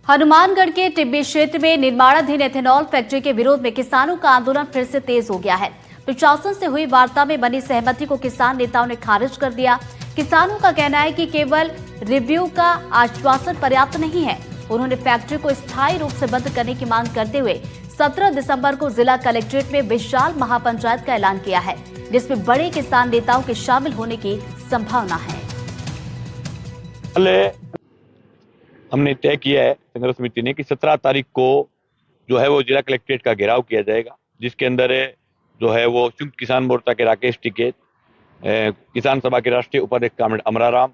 हनुमानगढ़ के टिब्बी क्षेत्र में निर्माणाधीन एथेनॉल फैक्ट्री के विरोध में किसानों का आंदोलन फिर से तेज हो गया है। प्रशासन से हुई वार्ता में बनी सहमति को किसान नेताओं ने खारिज कर दिया। किसानों का कहना है कि केवल रिव्यू का आश्वासन पर्याप्त नहीं है। उन्होंने फैक्ट्री को स्थायी रूप से बंद करने की मांग करते हुए 17 दिसंबर को जिला कलेक्ट्रेट में विशाल महापंचायत का ऐलान किया है, जिसमें बड़े किसान नेताओं के शामिल होने की संभावना है। हमने तय किया है संघर्ष समिति ने कि 17 तारीख को जो है वो जिला कलेक्ट्रेट का घेराव किया जाएगा, जिसके अंदर जो है वो संयुक्त किसान मोर्चा के राकेश टिकैत, किसान सभा के राष्ट्रीय उपाध्यक्ष कामरेड अमराराम,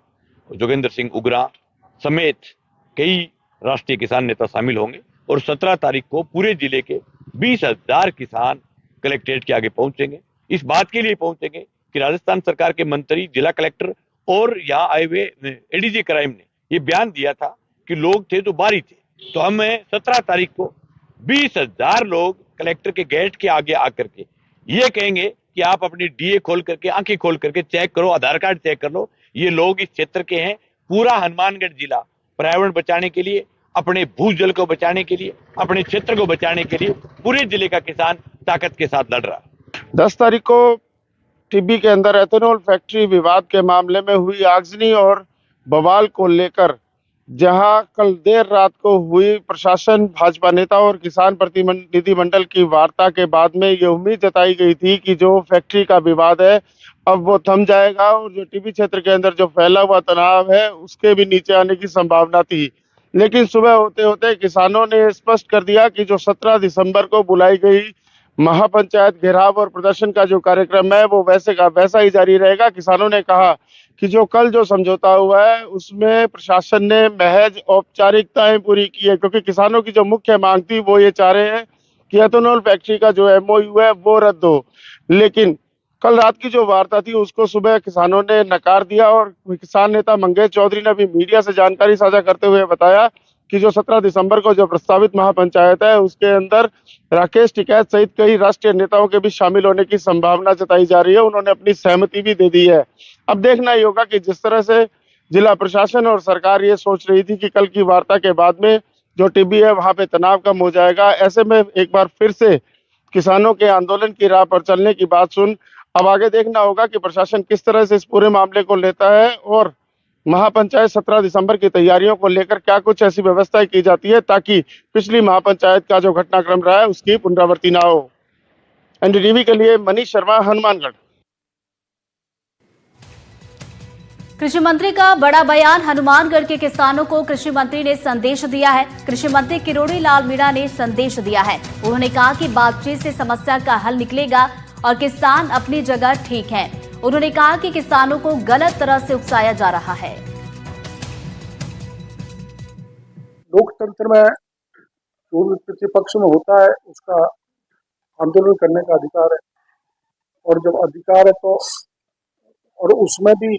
जोगेंद्र सिंह उगरा समेत कई राष्ट्रीय किसान नेता शामिल होंगे और 17 तारीख को पूरे जिले के 20,000 किसान कलेक्ट्रेट के आगे पहुंचेंगे। इस बात के लिए पहुंचेंगे कि राजस्थान सरकार के मंत्री, जिला कलेक्टर और यहाँ आए हुए एडीजी क्राइम ने ये बयान दिया था कि लोग थे जो बाहरी थे, तो हमें 17 तारीख को 20,000 लोग कलेक्टर के गेट के आगे आकर के ये कहेंगे कि आप अपनी डीए खोल करके, आंखें खोल करके चेक करो, आधार कार्ड चेक कर लो, ये लोग इस क्षेत्र के हैं। पूरा हनुमानगढ़ जिला पर्यावरण बचाने के लिए, अपने भूजल को बचाने के लिए, अपने क्षेत्र को बचाने के लिए पूरे जिले का किसान ताकत के साथ लड़ रहा है। 10 तारीख को टिब्बी के अंदर एथेनॉल फैक्ट्री विवाद के मामले में हुई आगजनी और बवाल को लेकर जहां कल देर रात को हुई प्रशासन, भाजपा नेता और किसान प्रतिनिधिमंडल की वार्ता के बाद में ये उम्मीद जताई गई थी कि जो फैक्ट्री का विवाद है अब वो थम जाएगा और जो टिब्बी क्षेत्र के अंदर जो फैला हुआ तनाव है उसके भी नीचे आने की संभावना थी। लेकिन सुबह होते होते किसानों ने स्पष्ट कर दिया कि जो 17 दिसंबर को बुलाई गई महापंचायत घेराव और प्रदर्शन का जो कार्यक्रम है वो वैसे का वैसा ही जारी रहेगा। किसानों ने कहा कि जो कल जो समझौता हुआ है उसमें प्रशासन ने महज औपचारिकताएं पूरी की है, क्योंकि किसानों की जो मुख्य मांग थी वो ये चाह रहे हैं कि एथेनॉल फैक्ट्री का जो एमओयू है वो रद्द हो। लेकिन कल रात की जो वार्ता थी उसको सुबह किसानों ने नकार दिया और किसान नेता मंगेश चौधरी ने भी मीडिया से जानकारी साझा करते हुए बताया कि जो 17 दिसंबर को जो प्रस्तावित महापंचायत है उसके अंदर राकेश टिकैत सहित कई राष्ट्रीय नेताओं के भी शामिल होने की संभावना जताई जा रही है। उन्होंने अपनी सहमति भी दे दी है। अब देखना ही होगा कि जिस तरह से जिला प्रशासन और सरकार ये सोच रही थी कि कल की वार्ता के बाद में जो टिब्बी है वहां पे तनाव कम हो जाएगा, ऐसे में एक बार फिर से किसानों के आंदोलन की राह पर चलने की बात सुन अब आगे देखना होगा कि प्रशासन किस तरह से इस पूरे मामले को लेता है और महापंचायत 17 दिसंबर की तैयारियों को लेकर क्या कुछ ऐसी व्यवस्थाएं की जाती है ताकि पिछली महापंचायत का जो घटनाक्रम रहा है उसकी पुनरावृत्ति ना हो। एनडीटीवी के लिए मनीष शर्मा, हनुमानगढ़। कृषि मंत्री का बड़ा बयान, हनुमानगढ़ के किसानों को कृषि मंत्री ने संदेश दिया है। कृषि मंत्री किरोड़ी लाल मीणा ने संदेश दिया है। उन्होंने कहा कि बातचीत से समस्या का हल निकलेगा और किसान अपनी जगह ठीक है। उन्होंने कहा कि किसानों को गलत तरह से उकसाया जा रहा है। लोकतंत्र में जो भी प्रतिपक्ष में होता है उसका आंदोलन करने का अधिकार है और जब अधिकार है तो और उसमें भी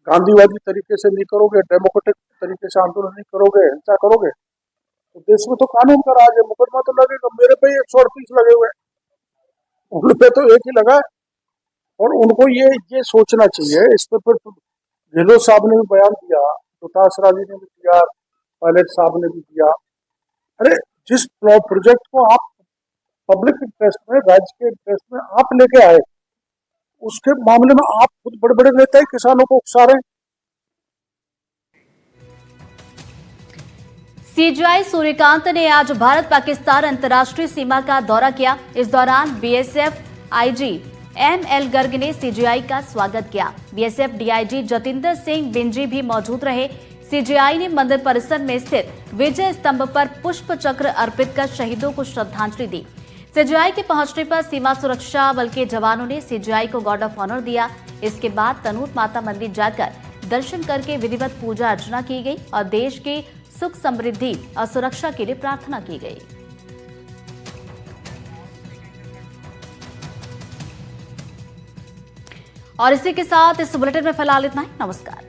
गांधीवादी तरीके से नहीं करोगे, डेमोक्रेटिक तरीके से आंदोलन नहीं करोगे, हिंसा करोगे तो देश में तो कानून का राज है। मुकदमा तो लगेगा। मेरे पे 138 लगे हुए, उन पे तो एक ही लगा है और उनको ये सोचना चाहिए। इस पर फिर गहलोत साहब ने भी बयान दिया, दुतासरा जी ने भी दिया, पायलट साहब ने भी दिया। अरे जिस प्रोजेक्ट को आप पब्लिक इंटरेस्ट में, राज्य के इंटरेस्ट में आप लेके आए, उसके मामले में आप खुद बड़े बड़े नेता ही किसानों को उकसा रहे हैं। सीजीआई सूर्यकांत ने आज भारत पाकिस्तान अंतर्राष्ट्रीय सीमा का दौरा किया। इस दौरान बीएसएफ आईजी एमएल गर्ग ने सीजीआई का स्वागत किया। बीएसएफ डीआईजी जतिंदर सिंह बिंजी भी मौजूद रहे। सीजीआई ने मंदिर परिसर में स्थित विजय स्तंभ पर पुष्प चक्र अर्पित कर शहीदों को श्रद्धांजलि दी। सीजीआई के पहुंचने पर सीमा सुरक्षा बल के जवानों ने सीजीआई को गार्ड ऑफ ऑनर दिया। इसके बाद तनूट माता मंदिर जाकर दर्शन करके विधिवत पूजा अर्चना की गई और देश की सुख समृद्धि और सुरक्षा के लिए प्रार्थना की गई। और इसी के साथ इस बुलेटिन में फिलहाल इतना ही। नमस्कार।